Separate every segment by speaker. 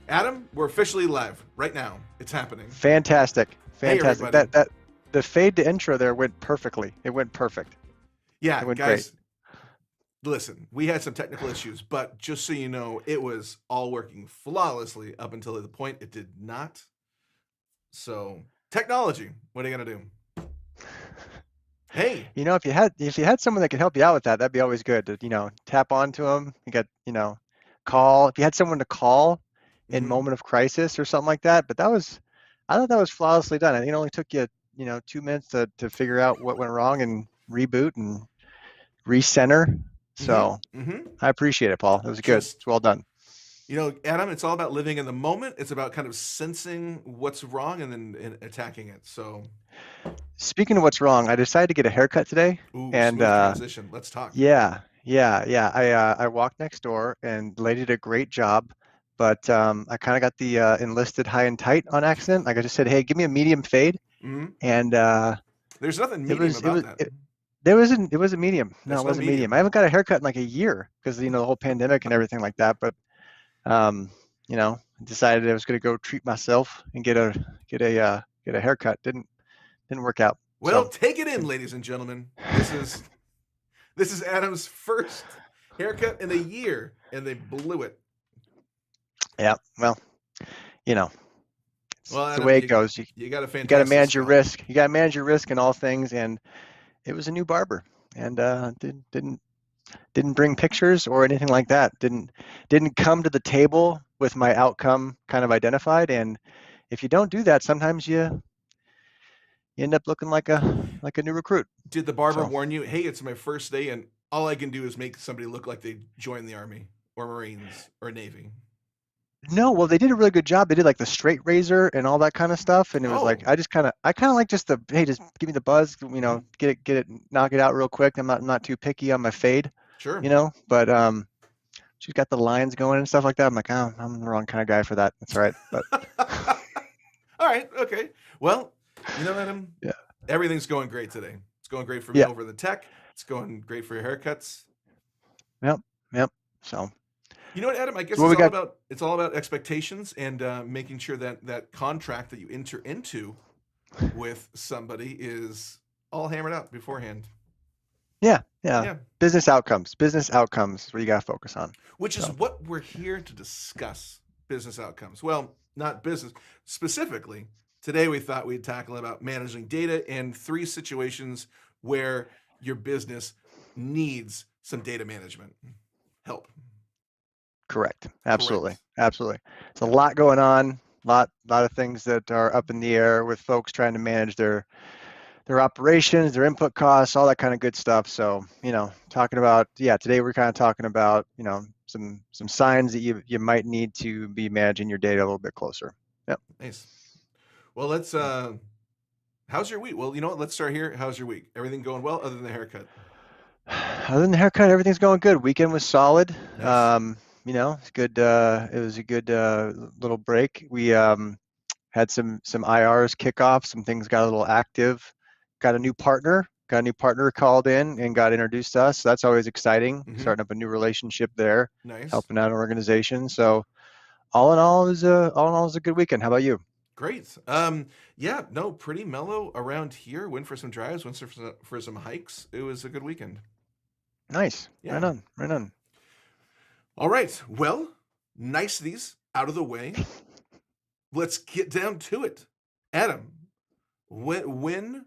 Speaker 1: Adam, we're officially live right now. It's happening.
Speaker 2: Fantastic,
Speaker 1: Hey,
Speaker 2: fantastic.
Speaker 1: everybody.
Speaker 2: That the fade to intro there went perfectly. It went perfect.
Speaker 1: Yeah,
Speaker 2: It went great.
Speaker 1: guys, listen, we had some technical issues, but just so you know, it was all working flawlessly up until the point it did not. So, technology, what are you going to do? Hey.
Speaker 2: If you had someone that could help you out with that, that'd be always good to tap onto them. You got call if you had someone to call in
Speaker 1: Mm-hmm.
Speaker 2: moment of crisis or something like that. But I thought that was flawlessly done. I think it only took you 2 minutes to figure out what went wrong and reboot and recenter. So
Speaker 1: Mm-hmm. Mm-hmm.
Speaker 2: I appreciate it, Paul. It was good.
Speaker 1: Just
Speaker 2: It's well done.
Speaker 1: Adam, it's all about living in the moment. It's about kind of sensing what's wrong and then attacking it. So,
Speaker 2: Speaking of what's wrong, I decided to get a haircut today,
Speaker 1: ooh,
Speaker 2: and
Speaker 1: smooth transition. Let's talk.
Speaker 2: yeah. I walked next door, and the lady did a great job, but I kind of got the enlisted high and tight on accident. Like I just said, hey, give me a medium fade,
Speaker 1: Mm-hmm.
Speaker 2: and
Speaker 1: There's nothing
Speaker 2: it
Speaker 1: medium
Speaker 2: was it
Speaker 1: about
Speaker 2: was
Speaker 1: that.
Speaker 2: it, there wasn't it was a medium. No,
Speaker 1: That's
Speaker 2: it
Speaker 1: no
Speaker 2: wasn't medium. I
Speaker 1: medium.
Speaker 2: haven't got a haircut in like a year because the whole pandemic and everything like that. But um, decided I was going to go treat myself and get a haircut. Didn't work out.
Speaker 1: Well,
Speaker 2: So.
Speaker 1: take it in, ladies and gentlemen. This is Adam's first haircut in a year, and they blew it.
Speaker 2: Yeah, well, you know, it's,
Speaker 1: Well,
Speaker 2: it's the
Speaker 1: Adam,
Speaker 2: way it
Speaker 1: you
Speaker 2: goes.
Speaker 1: you got a
Speaker 2: You got to
Speaker 1: fantastic
Speaker 2: manage your
Speaker 1: scalp.
Speaker 2: risk. You got to manage your risk in all things. And it was a new barber, and didn't bring pictures or anything like that. Didn't come to the table with my outcome kind of identified. And if you don't do that, sometimes you end up looking like a new recruit.
Speaker 1: Did the barber
Speaker 2: So.
Speaker 1: warn you? Hey, it's my first day, and all I can do is make somebody look like they joined the army or Marines or Navy.
Speaker 2: No, well, they did a really good job. They did like the straight razor and all that kind of stuff, and it was like
Speaker 1: Oh,
Speaker 2: I kind of like just the hey, just give me the buzz,
Speaker 1: mhm,
Speaker 2: get it, knock it out real quick. I'm not too picky on my fade,
Speaker 1: sure.
Speaker 2: but she's got the lines going and stuff like that. I'm like, oh, I'm the wrong kind of guy for that. That's all right, but
Speaker 1: All right, okay. Well, Adam,
Speaker 2: yeah,
Speaker 1: everything's going great today. It's going great for me
Speaker 2: yeah,
Speaker 1: over the tech. It's going great for your haircuts.
Speaker 2: yep, yep. So,
Speaker 1: You know what, Adam? I
Speaker 2: so
Speaker 1: guess
Speaker 2: what we got?
Speaker 1: it's all about expectations and making sure that that contract that you enter into with somebody is all hammered out beforehand.
Speaker 2: Yeah, yeah.
Speaker 1: Yeah,
Speaker 2: Business outcomes is what you got to focus on.
Speaker 1: which is
Speaker 2: So,
Speaker 1: what we're here to discuss: business outcomes. Well, not business specifically. Today we thought we'd tackle about managing data in three situations where your business needs some data management help.
Speaker 2: correct. Absolutely,
Speaker 1: Correct.
Speaker 2: absolutely. It's a
Speaker 1: Yeah.
Speaker 2: lot going on. Lot of things that are up in the air with folks trying to manage their operations, their input costs, all that kind of good stuff. So, talking about, yeah, today we're kind of talking about, some signs that you might need to be managing your data a little bit closer. Yep.
Speaker 1: Nice. Well, let's. How's your week? Well, you know what? Let's start here. How's your week? Everything going well, other than the haircut?
Speaker 2: Other than the haircut, everything's going good. Weekend was solid.
Speaker 1: Nice.
Speaker 2: It's good. It was a good little break. We had some IRs kick off. Some things got a little active. Got a new partner. Got a new partner called in and got introduced to us. So that's always exciting.
Speaker 1: Mm-hmm.
Speaker 2: Starting up a new relationship there,
Speaker 1: Nice.
Speaker 2: helping out an organization. So all in all, it was a good weekend. How about you?
Speaker 1: Great. Yeah. No, pretty mellow around here. Went for some drives. Went for some hikes. It was a good weekend.
Speaker 2: Nice. Right
Speaker 1: Yeah.
Speaker 2: on. Right on.
Speaker 1: All right. Well, niceties out of the way. Let's get down to it. Adam, when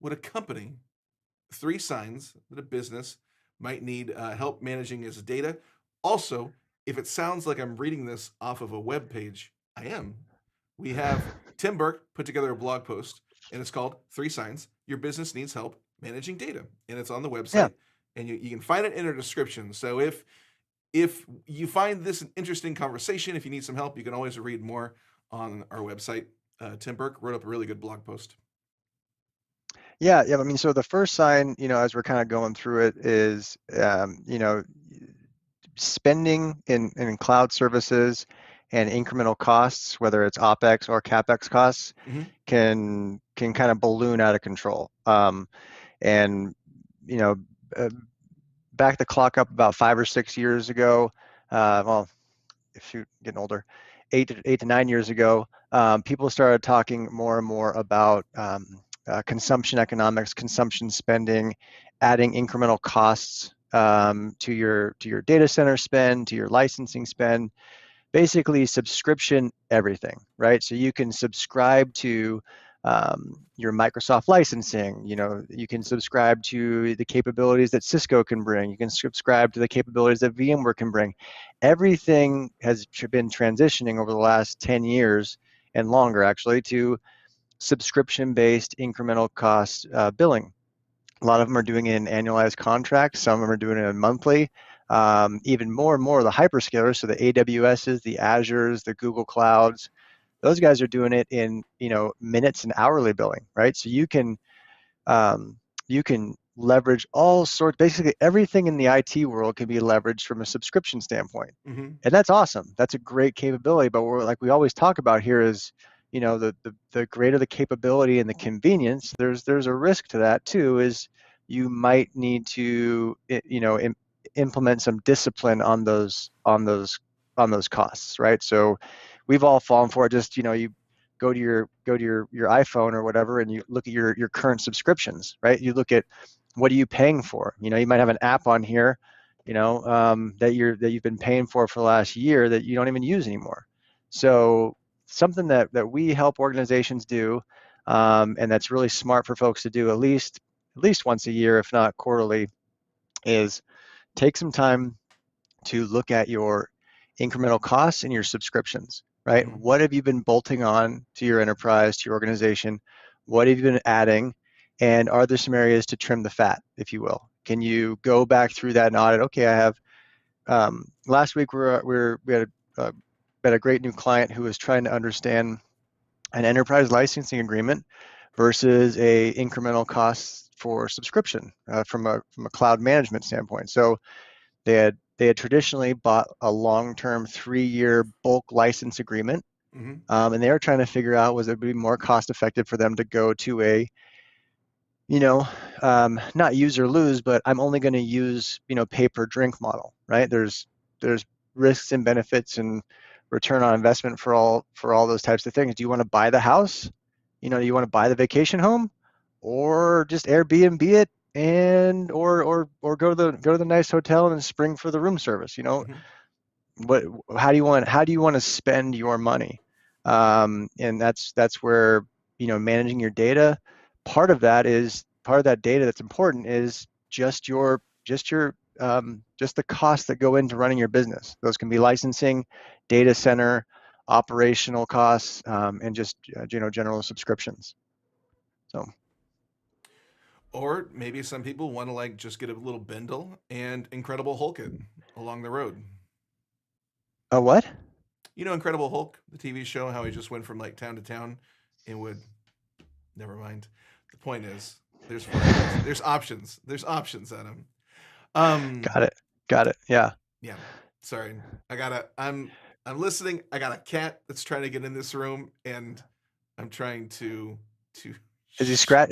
Speaker 1: would a company three signs that a business might need help managing its data? Also, if it sounds like I'm reading this off of a web page, I am. We have Tim Burke put together a blog post, and it's called Three Signs Your Business Needs Help Managing Data. And it's on the
Speaker 2: Yeah.
Speaker 1: website, and you can find it in our description. So if you find this an interesting conversation, if you need some help, you can always read more on our website. Tim Burke wrote up a really good blog post.
Speaker 2: Yeah. Yeah. I mean, so the first sign, as we're kind of going through it is, spending in cloud services and incremental costs, whether it's OpEx or CapEx costs,
Speaker 1: Mm-hmm.
Speaker 2: can kind of balloon out of control. And you know, uh, back the clock up about 5 or 6 years ago. Well, shoot, getting older, 8 to 9 years ago, people started talking more and more about consumption economics, consumption spending, adding incremental costs to your data center spend, to your licensing spend, basically subscription everything, right? So you can subscribe to your Microsoft licensing. You can subscribe to the capabilities that Cisco can bring. You can subscribe to the capabilities that VMware can bring. Everything has been transitioning over the last 10 years and longer, actually, to subscription-based incremental cost billing. A lot of them are doing it in annualized contracts. Some of them are doing it in monthly. Even more and more of the hyperscalers, so the AWSs, the Azures, the Google Clouds, those guys are doing it in minutes and hourly billing, right? So um, you can leverage all sorts. Basically, everything in the IT world can be leveraged from a subscription standpoint,
Speaker 1: Mm-hmm.
Speaker 2: and that's awesome. That's a great capability. But like we always talk about here is, the greater the capability and the convenience, there's a risk to that too. Is you might need to implement some discipline on those costs, right? So we've all fallen for it. Just you go to your iPhone or whatever, and you look at your current subscriptions, right? You look at what are you paying for. You might have an app on here, that you've been paying for the last year that you don't even use anymore. So something that we help organizations do, and that's really smart for folks to do at least once a year, if not quarterly, is take some time to look at your incremental costs and your subscriptions, right?
Speaker 1: Mm-hmm.
Speaker 2: What have you been bolting on to your enterprise, to your organization? What have you been adding? And are there some areas to trim the fat, if you will? Can you go back through that and audit? Okay, I have. Last week we had a great new client who was trying to understand an enterprise licensing agreement versus a incremental cost for subscription from a cloud management standpoint. So they had traditionally bought a long-term 3-year bulk license agreement,
Speaker 1: Mm-hmm.
Speaker 2: and they were trying to figure out was it would be more cost effective for them to go to a not use or lose, but I'm only going to use pay per drink model, right? There's risks and benefits and return on investment for all those types of things. Do you want to buy the house? Do you want to buy the vacation home, or just Airbnb it and or go to the nice hotel and spring for the room service?
Speaker 1: Mm-hmm.
Speaker 2: What how do you want to spend your money? And that's where managing your data. Part of that data that's important is just the costs that go into running your business. Those can be licensing, data center, operational costs, and just general subscriptions. So
Speaker 1: Or maybe some people want to like just get a little bindle and Incredible Hulk it along the road.
Speaker 2: what?
Speaker 1: You know Incredible Hulk, the TV show, how he just went from like town to town and would. Never mind. The point is, there's formulas. There's options. There's options, Adam. Um,
Speaker 2: Got it. Yeah.
Speaker 1: yeah. Sorry. I'm listening. I got a cat that's trying to get in this room, and I'm trying to.
Speaker 2: Is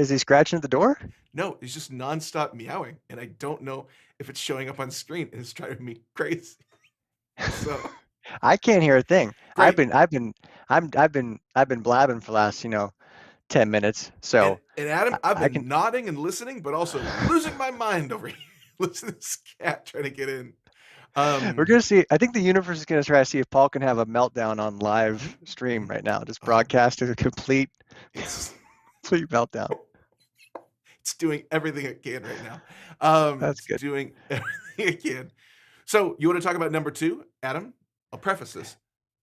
Speaker 2: he scratching at the door?
Speaker 1: No, he's just nonstop meowing, and I don't know if it's showing up on screen, and it's driving me crazy. So
Speaker 2: I can't hear a thing. I've
Speaker 1: great.
Speaker 2: been I've been I've been blabbing for the last 10 minutes.
Speaker 1: And
Speaker 2: So
Speaker 1: and Adam, I've
Speaker 2: I can.
Speaker 1: been nodding and listening, but also losing my mind over here. Listen to this cat trying to get in.
Speaker 2: We're
Speaker 1: Um,
Speaker 2: gonna see. I think the universe is gonna try to see if Paul can have a meltdown on
Speaker 1: mhm,
Speaker 2: live stream
Speaker 1: mhm.
Speaker 2: right now. Just
Speaker 1: Oh,
Speaker 2: broadcast a complete
Speaker 1: it's
Speaker 2: complete meltdown.
Speaker 1: it's doing everything it can right now.
Speaker 2: That's
Speaker 1: It's
Speaker 2: good.
Speaker 1: doing everything it can. So you want to talk about number two, Adam? I'll preface this.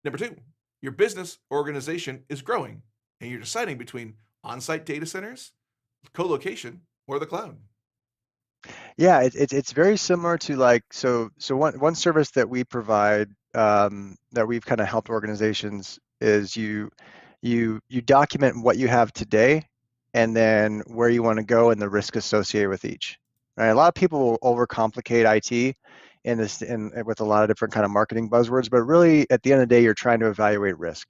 Speaker 1: Number two, your business organization is growing, and you're deciding between on-site data centers, co-location, or the cloud.
Speaker 2: Yeah, it's very similar to like so one service that we provide, that we've kind of helped organizations is you document what you have today and then where you want to go and the risk associated with each. Right? A lot of people will overcomplicate IT with a lot of different kind of marketing buzzwords, but really at the end of the day, you're trying to evaluate risk.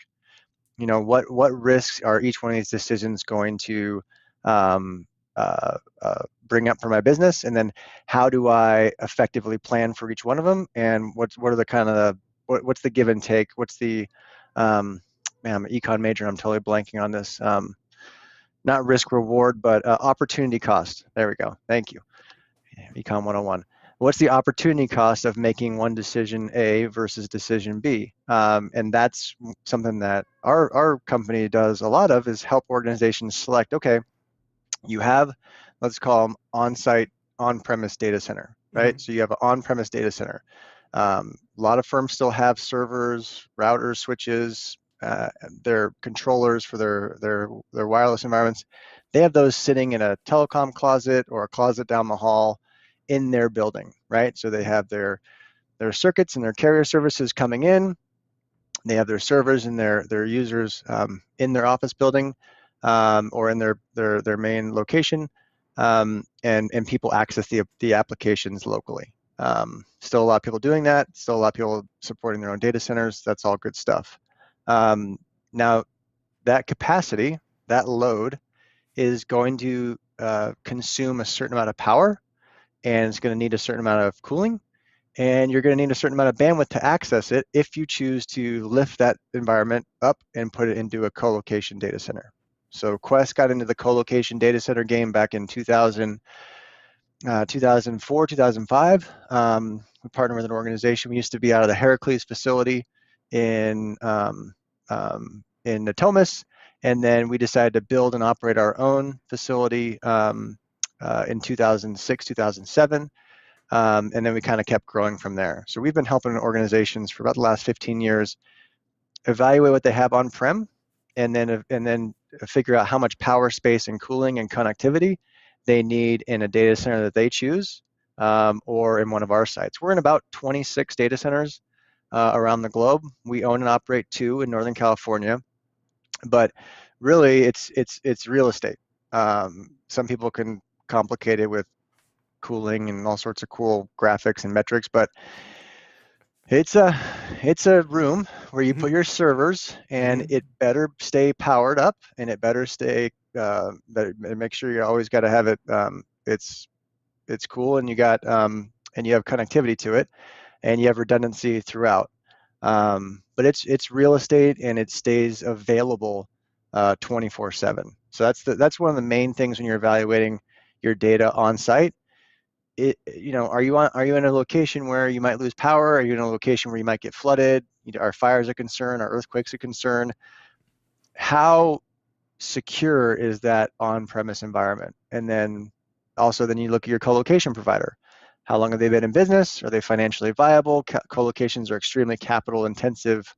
Speaker 2: What risks are each one of these decisions going to um, bring up for my business, and then how do I effectively plan for each one of them, and what are the kind of what's the give and take? What's the man, I'm an econ major. I'm totally blanking on this. Not risk reward, but opportunity cost. There we go. Thank you. Econ 101. What's the opportunity cost of making one decision A versus decision B? And that's something that our company does a lot of, is help organizations select, okay, you have, let's call them on-site, on-premise data center, right?
Speaker 1: Mm-hmm.
Speaker 2: So you have an on-premise data center. A lot of firms still have servers, routers, switches, their controllers for their wireless environments. They have those sitting in a telecom closet or a closet down the hall in their building, right? So they have their circuits and their carrier services coming in. They have their servers and their users in their office building or in their main location, and people access the applications locally. Still a lot of people doing that. Still a lot of people supporting their own data centers. That's all good stuff. Now, that capacity, that load, is going to consume a certain amount of power, and it's going to need a certain amount of cooling, and you're going to need a certain amount of bandwidth to access it if you choose to lift that environment up and put it into a co-location data center. So Quest got into the co-location data center game back in 2004, 2005. We partnered with an organization. We used to be out of the Heracles facility in Natomas, and then we decided to build and operate our own facility in 2006, 2007. And then we kind of kept growing from there. So we've been helping organizations for about the last 15 years evaluate what they have on-prem, and then figure out how much power, space, and cooling and connectivity they need in a data center that they choose, or in one of our sites. We're in about 26 data centers around the globe. We own and operate 2 in Northern California, but really it's real estate. Some people can complicate it with cooling and all sorts of cool graphics and metrics, but it's a room where you put your servers, and it better stay powered up, and it better stay make sure you always got to have it. It's cool, and you got and you have connectivity to it, and you have redundancy throughout. But it's real estate, and it stays available 24/7. So that's one of the main things when you're evaluating your data on site. Are you in a location where you might lose power? Are you in a location where you might get flooded? Are fires a concern? Are earthquakes a concern? How secure is that on-premise environment? And then you look at your co-location provider. How long have they been in business? Are they financially viable? Co-locations are extremely capital intensive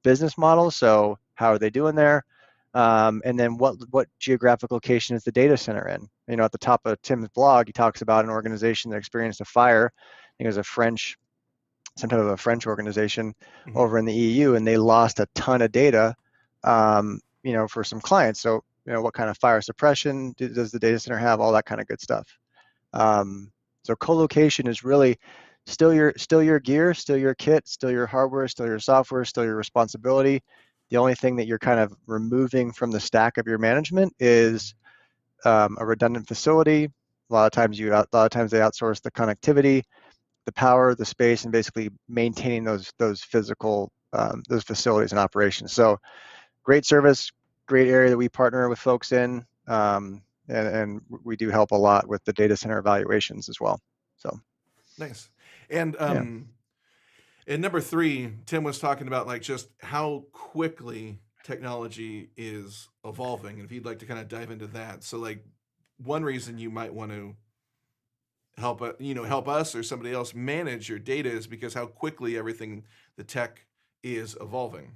Speaker 2: business models. So how are they doing there? And then what geographic location is the data center in? At the top of Tim's blog, he talks about an organization that experienced a fire. I think it was some type of a French organization over in the EU, and they lost a ton of data, for some clients. So, what kind of fire suppression does the data center have? All that kind of good stuff. So co-location is really still your gear, still your kit, still your hardware, still your software, still your responsibility. The only thing that you're kind of removing from the stack of your management is a redundant facility. A lot of times they outsource the connectivity, the power, the space, and basically maintaining those physical those facilities and operations. So great service, great area that we partner with folks in, and we do help a lot with the data center evaluations as well. So
Speaker 1: Nice. And
Speaker 2: yeah.
Speaker 1: in number 3, Tim was talking about like just how quickly technology is evolving, and if you'd like to kind of dive into that. So like one reason you might want to help us or somebody else manage your data is because how quickly the tech is evolving.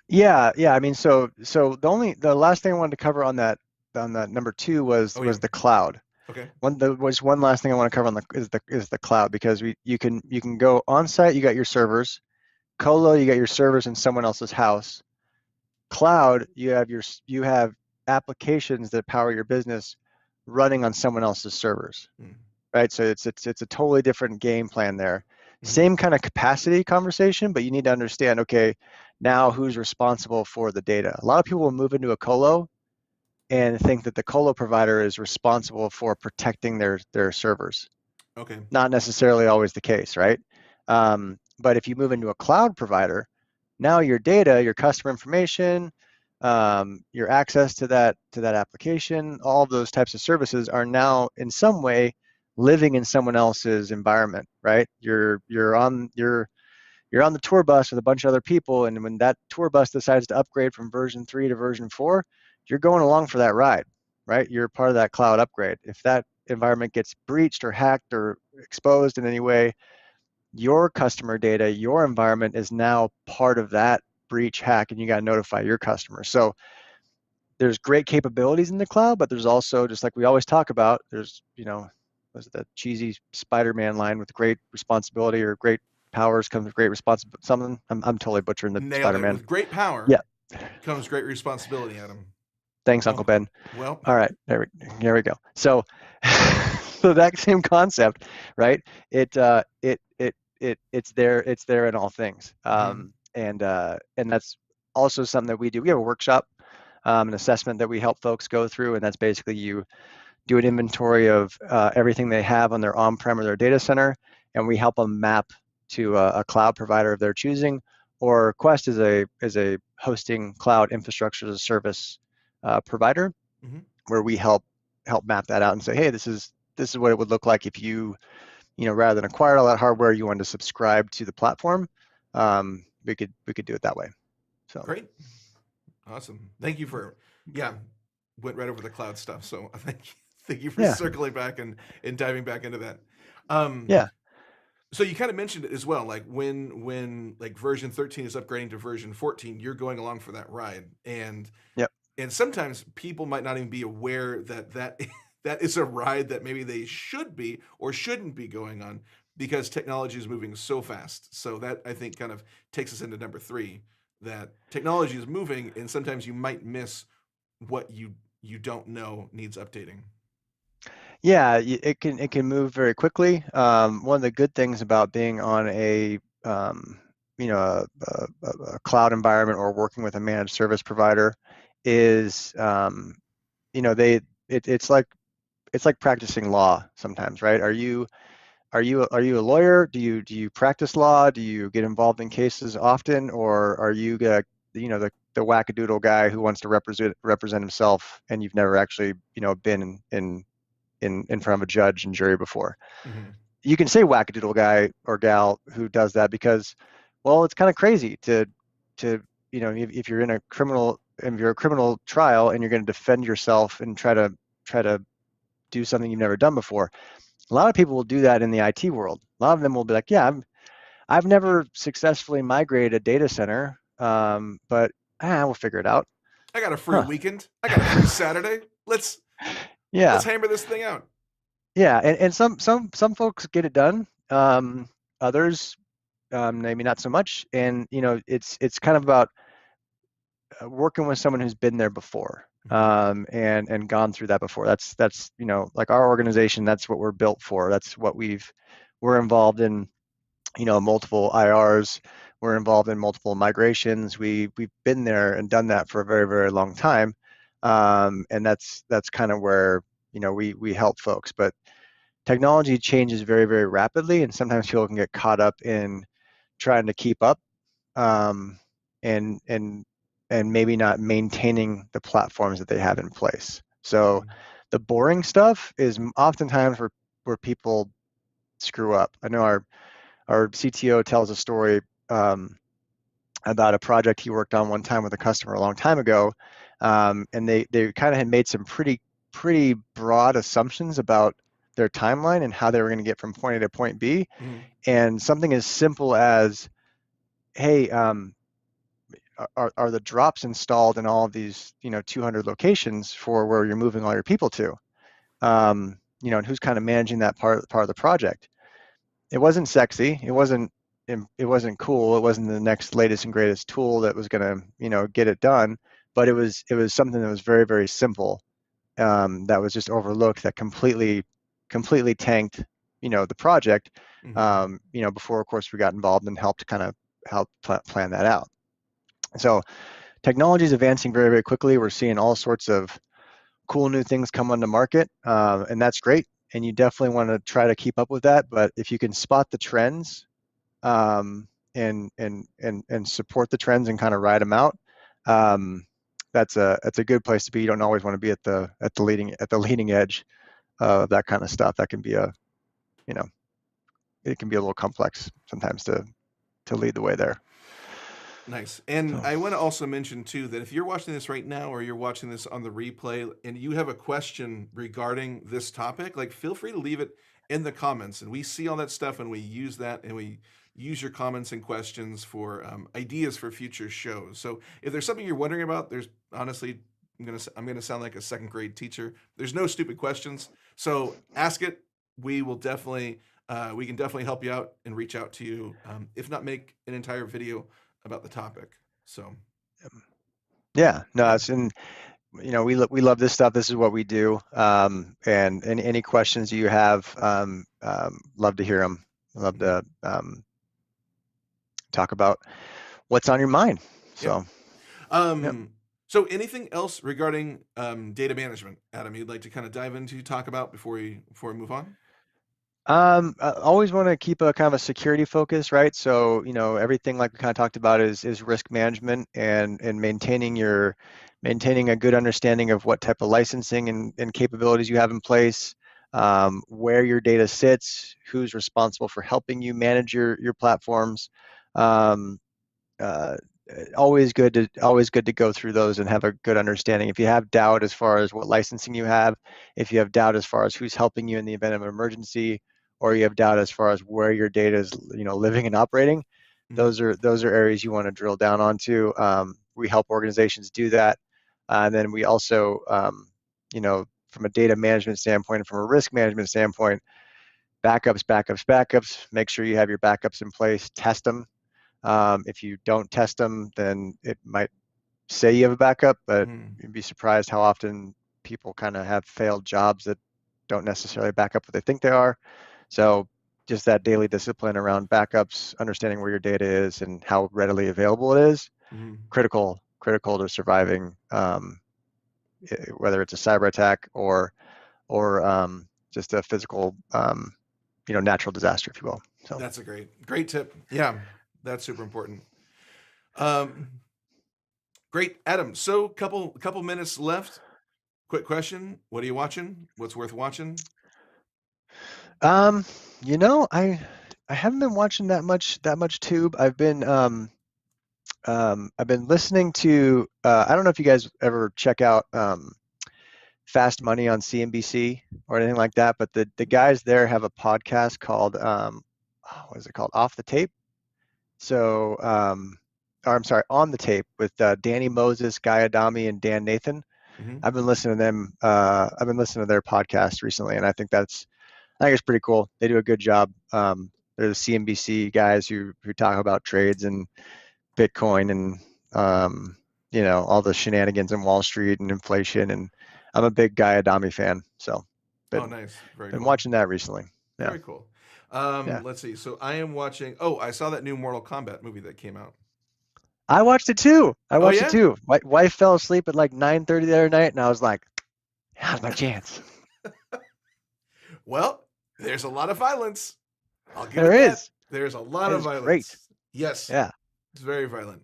Speaker 2: Yeah. I mean, so the last thing I wanted to cover on that number 2 was the cloud.
Speaker 1: Okay.
Speaker 2: One last thing I want to cover is the cloud, because you can go on site, you got your servers, colo, you got your servers in someone else's house. Cloud, you have applications that power your business running on someone else's servers, right? So it's a totally different game plan there. Same kind of capacity conversation, but you need to understand, okay, now who's responsible for the data? A lot of people will move into a colo and think that the colo provider is responsible for protecting their servers.
Speaker 1: Okay.
Speaker 2: Not necessarily always the case, right? But if you move into a cloud provider, now your data, your customer information, your access to that application, all of those types of services are now in some way living in someone else's environment, right? You're on the tour bus with a bunch of other people, and when that tour bus decides to upgrade from version 3 to version 4, you're going along for that ride, right? You're part of that cloud upgrade. If that environment gets breached or hacked or exposed in any way, your customer data, your environment is now part of that breach hack, and you got to notify your customers. So there's great capabilities in the cloud, but there's also, just like we always talk about, there's, was it that cheesy Spider-Man line, with great responsibility or great powers comes with great responsibility, something. I'm totally butchering the
Speaker 1: Nailed it.
Speaker 2: Spider-Man.
Speaker 1: With great power
Speaker 2: Yeah.
Speaker 1: comes great responsibility, Adam.
Speaker 2: Thanks, Uncle Ben.
Speaker 1: Well,
Speaker 2: all right, here we go. So, so that same concept, right? It's there in all things, and that's also something that we do. We have a workshop, an assessment that we help folks go through, and that's basically you do an inventory of everything they have on their on-prem or their data center, and we help them map to a cloud provider of their choosing, or Quest is a hosting cloud infrastructure as a service provider, where we help map that out and say, hey, this is what it would look like if you rather than acquire all that hardware, you wanted to subscribe to the platform. We could do it that way. So
Speaker 1: great, awesome. Thank you for went right over the cloud stuff. So thank you for circling back and diving back into that. So you kind of mentioned it as well, like when like version 13 is upgrading to version 14, you're going along for that ride, and sometimes people might not even be aware that that is a ride that maybe they should be or shouldn't be going on, because technology is moving so fast. So that, I think, kind of takes us into number 3, that technology is moving, and sometimes you might miss what you don't know needs updating.
Speaker 2: Yeah, it can move very quickly. One of the good things about being on a cloud environment or working with a managed service provider is it's like practicing law sometimes, right? Are you a lawyer? Do you practice law? Do you get involved in cases often, or are you the wackadoodle guy who wants to represent himself, and you've never actually been in front of a judge and jury before? You can say wackadoodle guy or gal who does that because, well, it's kind of crazy to if you're in a criminal trial and you're going to defend yourself and try to do something you've never done before. A lot of people will do that in the IT world. A lot of them will be like, yeah, I've never successfully migrated a data center, but we'll figure it out.
Speaker 1: I got a free weekend. I got a free Saturday. Let's hammer this thing out.
Speaker 2: Yeah, and some folks get it done. Others maybe not so much. And it's kind of about working with someone who's been there before, and gone through that before. That's like our organization. That's what we're built for. That's what we're involved in. Multiple IRs. We're involved in multiple migrations. We've been there and done that for a very, very long time, and that's kind of where we help folks. But technology changes very, very rapidly, and sometimes people can get caught up in trying to keep up, and maybe not maintaining the platforms that they have in place. So the boring stuff is oftentimes where people screw up. I know our CTO tells a story about a project he worked on one time with a customer a long time ago, and they kind of had made some pretty broad assumptions about their timeline and how they were going to get from point A to point B. And something as simple as, hey, are the drops installed in all of these 200 locations for where you're moving all your people to, and who's kind of managing that part of the project? It wasn't sexy. It wasn't cool. It wasn't the next latest and greatest tool that was going to get it done. But it was something that was very, very simple, that was just overlooked, that completely tanked the project, before, of course, we got involved and helped plan that out. So technology is advancing very, very quickly. We're seeing all sorts of cool new things come on the market, and that's great. And you definitely want to try to keep up with that. But if you can spot the trends and support the trends and kind of ride them out, that's a good place to be. You don't always want to be at the leading edge of that kind of stuff. That can be you know, it can be a little complex sometimes to lead the way there.
Speaker 1: Nice. And
Speaker 2: So
Speaker 1: I want to also mention too that if you're watching this right now or you're watching this on the replay and you have a question regarding this topic, like feel free to leave it in the comments. And we see all that stuff and we use that and we use your comments and questions for ideas for future shows. So if there's something you're wondering about, there's honestly, I'm gonna sound like a second grade teacher. There's no stupid questions. So ask it. We can definitely help you out and reach out to you. If not, make an entire video about the topic. So
Speaker 2: yeah, no,
Speaker 1: yeah.
Speaker 2: it's in. We love this stuff. This is what we do. And any questions you have, love to hear them. Love to talk about what's on your mind. So, yep.
Speaker 1: So anything else regarding data management, Adam, you'd like to kind of dive into, talk about before we move on?
Speaker 2: I always want to keep a kind of a security focus, right? So, everything like we kind of talked about is risk management and maintaining a good understanding of what type of licensing and capabilities you have in place, where your data sits, who's responsible for helping you manage your platforms. Um, uh, Always good to go through those and have a good understanding. If you have doubt as far as what licensing you have, if you have doubt as far as who's helping you in the event of an emergency, or you have doubt as far as where your data is, living and operating,
Speaker 1: Mm-hmm.
Speaker 2: those are areas you want to drill down onto. We help organizations do that, and then we also, from a data management standpoint and from a risk management standpoint, backups. Make sure you have your backups in place. Test them. If you don't test them, then it might say you have a backup, but
Speaker 1: Mm-hmm.
Speaker 2: you'd be surprised how often people kind of have failed jobs that don't necessarily back up what they think they are. So just that daily discipline around backups, understanding where your data is and how readily available it is,
Speaker 1: Mm-hmm.
Speaker 2: critical to surviving, whether it's a cyber attack or just a physical, natural disaster, if you will. So.
Speaker 1: That's a great tip. Yeah, that's super important. Um, Great, Adam. So couple minutes left. Quick question: what are you watching? What's worth watching?
Speaker 2: Um, I haven't been watching that much tube. I've been listening to I don't know if you guys ever check out Fast Money on CNBC or anything like that, but the guys there have a podcast called what is it called? Off the Tape. So or I'm sorry, On the Tape with Danny Moses, Guy Adami, and Dan Nathan.
Speaker 1: Mm-hmm.
Speaker 2: I've been listening to them. I've been listening to their podcast recently, and I think it's pretty cool. They do a good job. They're the CNBC guys who talk about trades and Bitcoin and all the shenanigans in Wall Street and inflation. And I'm a big Guy Adami fan, so
Speaker 1: Oh,
Speaker 2: been
Speaker 1: nice. Very
Speaker 2: been
Speaker 1: cool.
Speaker 2: watching that recently. Yeah,
Speaker 1: Very cool.
Speaker 2: yeah.
Speaker 1: Let's see. So I am watching. Oh, I saw that new Mortal Kombat movie that came out.
Speaker 2: I watched it too.
Speaker 1: Oh yeah.
Speaker 2: My wife fell asleep at like 9:30 the other night, and I was like, "Now's my chance."
Speaker 1: Well, there's a lot of violence. I'll give
Speaker 2: There
Speaker 1: it that.
Speaker 2: is.
Speaker 1: There's a lot
Speaker 2: It
Speaker 1: of
Speaker 2: is great.
Speaker 1: violence. Yes,
Speaker 2: Yeah,
Speaker 1: it's very violent,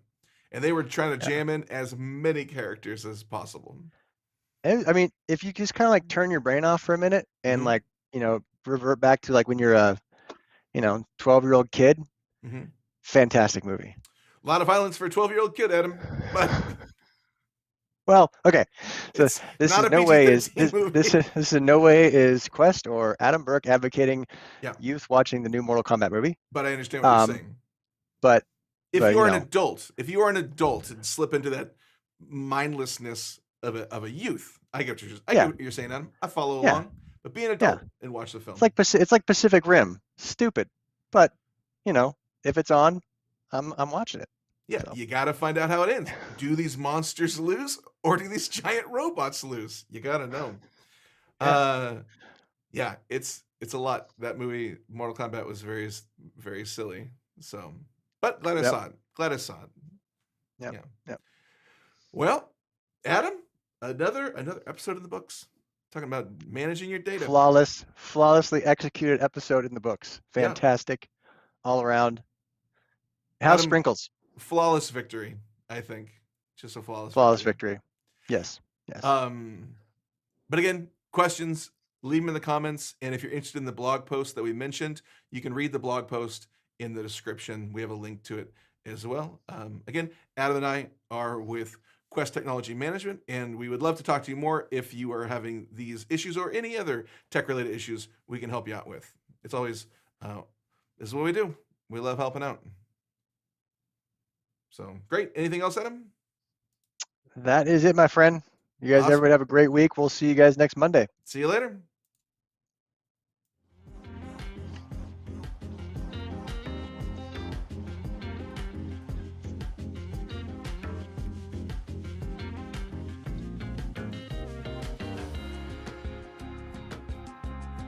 Speaker 1: and they were trying to
Speaker 2: yeah.
Speaker 1: jam in as many characters as possible.
Speaker 2: I mean, if you just kind of like turn your brain off for a minute and
Speaker 1: Mm-hmm.
Speaker 2: like revert back to like when you're a 12-year-old kid,
Speaker 1: Mm-hmm.
Speaker 2: fantastic movie.
Speaker 1: A lot of violence for a 12-year-old kid, Adam, but
Speaker 2: Well, okay. So
Speaker 1: it's
Speaker 2: this
Speaker 1: not
Speaker 2: is
Speaker 1: a
Speaker 2: no way is
Speaker 1: PG-13 movie.
Speaker 2: this in no way is Quest or Adam Burke advocating
Speaker 1: Yeah,
Speaker 2: youth watching the new Mortal Kombat movie.
Speaker 1: but I understand what you're
Speaker 2: Um,
Speaker 1: saying.
Speaker 2: but
Speaker 1: If you
Speaker 2: you
Speaker 1: are an
Speaker 2: know,
Speaker 1: adult, and slip into that mindlessness of a youth, I get I get
Speaker 2: yeah,
Speaker 1: what you're saying, Adam. I follow
Speaker 2: yeah,
Speaker 1: along, but be an
Speaker 2: yeah.
Speaker 1: adult and watch the
Speaker 2: It's
Speaker 1: film.
Speaker 2: like it's like Pacific Rim. Stupid, but if it's on, I'm watching it.
Speaker 1: Yeah,
Speaker 2: So
Speaker 1: you got to find out how it ends. Do these monsters lose, or do these giant robots lose? You got to know.
Speaker 2: yeah,
Speaker 1: Uh, yeah, it's a lot. That movie, Mortal Kombat, was very silly. So, but glad I
Speaker 2: yep,
Speaker 1: saw it. Glad I saw it.
Speaker 2: yep,
Speaker 1: Yeah.
Speaker 2: yep.
Speaker 1: Well, Adam, another episode in the books talking about managing your data.
Speaker 2: Flawlessly executed episode in the books.
Speaker 1: Yeah,
Speaker 2: Fantastic all around. House
Speaker 1: Adam,
Speaker 2: sprinkles.
Speaker 1: flawless victory, I think. Just a flawless
Speaker 2: Flawless
Speaker 1: victory.
Speaker 2: victory. Yes. Yes.
Speaker 1: But again, questions, leave them in the comments. And if you're interested in the blog post that we mentioned, you can read the blog post in the description. We have a link to it as well. Again, Adam and I are with Quest Technology Management, and we would love to talk to you more if you are having these issues or any other tech-related issues we can help you out with. It's always, this is what we do. We love helping out. So, great. Anything else, Adam?
Speaker 2: That is it, my friend. You guys,
Speaker 1: Awesome.
Speaker 2: everybody have a great week. We'll see you guys next Monday.
Speaker 1: See you later.